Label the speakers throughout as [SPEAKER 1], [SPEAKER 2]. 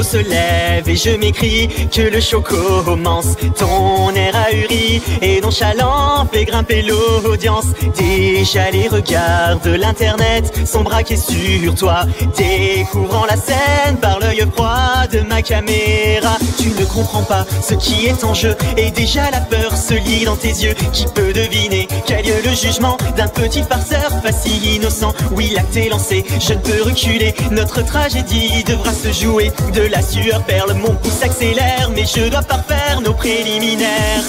[SPEAKER 1] rideau se lève et je m'écris que le show commence. Ton air ahuri et nonchalant fait grimper l'audience. Déjà les regards de l'internet sont braqués sur toi, découvrant la scène par l'œil froid de ma caméra. Tu ne comprends pas ce qui est en jeu et déjà la peur se lit dans tes yeux. Qui peut deviner quel lieu le jugement d'un petit farceur pas si innocent? Oui, l'acte est lancé, je ne peux reculer. Notre tragédie devra se jouer. De la sueur perle, mon pouce s'accélère, mais je dois parfaire nos préliminaires.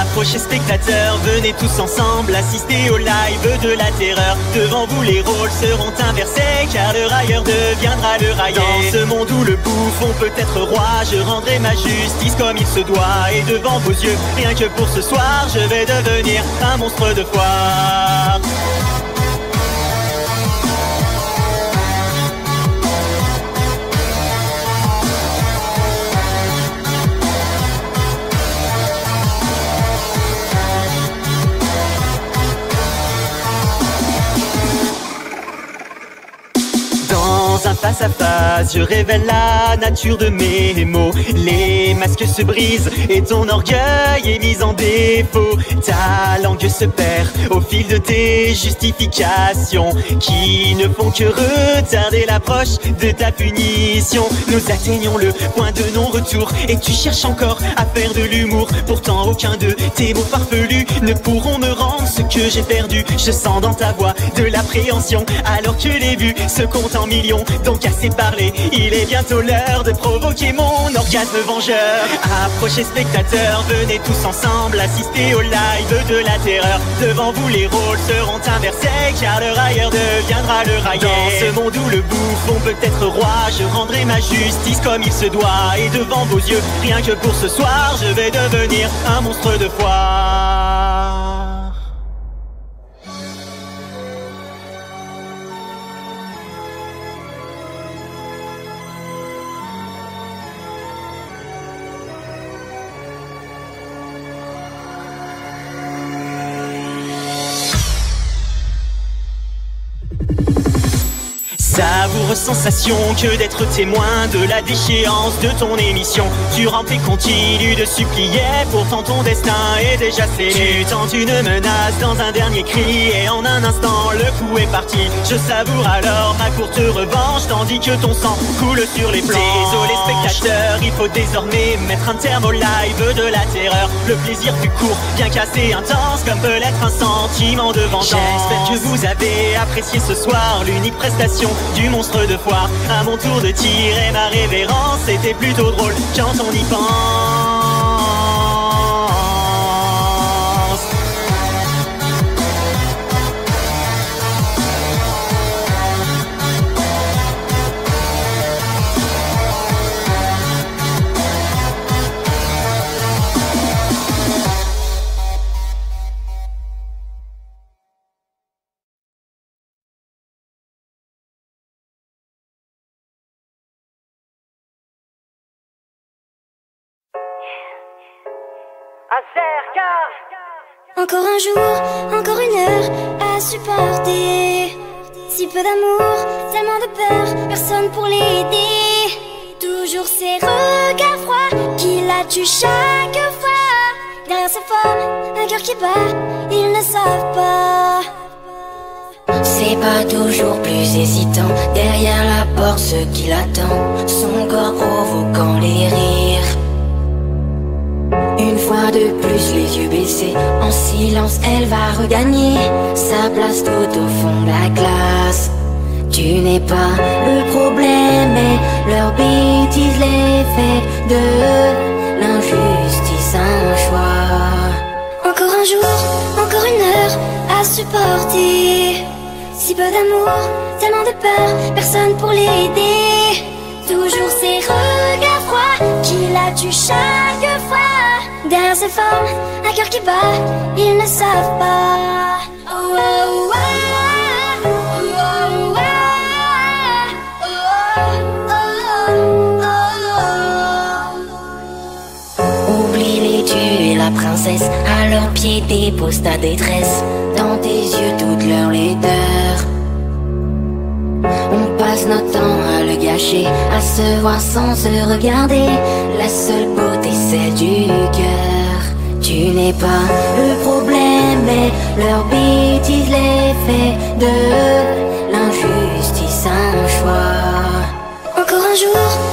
[SPEAKER 1] Approchez spectateurs, venez tous ensemble assister au live de la terreur. Devant vous les rôles seront inversés, car le railleur deviendra le raillé. Dans ce monde où le bouffon peut être roi, je rendrai ma justice comme il se doit. Et devant vos yeux, rien que pour ce soir, je vais devenir un monstre de foire. Dans un face à face, je révèle la nature de mes mots. Les masques se brisent et ton orgueil est mis en défaut. Ta langue se perd au fil de tes justifications, qui ne font que retarder l'approche de ta punition. Nous atteignons le point de non-retour et tu cherches encore à faire de l'humour. Pourtant aucun de tes mots farfelus ne pourront me rendre ce que j'ai perdu. Je sens dans ta voix de l'appréhension, alors que les vues se comptent en millions. Donc assez parlé, il est bientôt l'heure de provoquer mon orgasme vengeur. Approchez spectateurs, venez tous ensemble assister au live de la terreur. Devant vous les rôles seront inversés, car le railleur deviendra le raillé. Dans ce monde où le bouffon peut être roi, je rendrai ma justice comme il se doit. Et devant vos yeux, rien que pour ce soir, je vais devenir un monstre de foire. Savoureuse sensation que d'être témoin de la déchéance de ton émission. Tu rampes et continues de supplier, pourtant ton destin est déjà scellé. Tu tentes une menace dans un dernier cri et en un instant le coup est parti. Je savoure alors ma courte revanche tandis que ton sang coule sur les planches. Désolé spectateur, il faut désormais mettre un terme au live de la terreur. Le plaisir fut court, bien qu'assez intense, comme peut l'être un sentiment de vengeance. J'espère que vous avez apprécié ce soir l'unique prestation du monstre de foire. À mon tour de tirer ma révérence, c'était plutôt drôle quand on y pense.
[SPEAKER 2] Encore un jour, encore une heure à supporter. Si peu d'amour, tellement de peur, personne pour l'aider. Toujours ces regards froids qui la tuent chaque fois. Derrière ces formes, un cœur qui bat, ils ne savent pas.
[SPEAKER 3] C'est pas toujours plus hésitant. Derrière la porte, ce qui l'attend, son corps provoquant les rires. Une fois de plus les yeux baissés, en silence elle va regagner sa place tout au fond de la classe. Tu n'es pas le problème, mais leur bêtise les fait de l'injustice un choix.
[SPEAKER 2] Encore un jour, encore une heure à supporter. Si peu d'amour, tellement de peur, personne pour l'aider. Toujours ces regards froids qui la tuent chaque fois. Derrière ces formes, un cœur qui bat, ils ne savent pas. Oh, oh, oh, oh, oh,
[SPEAKER 3] oh, oh, oh. Oublie les dieux et la princesse, à leurs pieds dépose ta détresse. Dans tes yeux toute leur laideur. On passe notre temps à le gâcher, à se voir sans se regarder. La seule beauté c'est du cœur. Tu n'es pas le problème, mais leur bêtise les fait de l'injustice un choix.
[SPEAKER 2] Encore un jour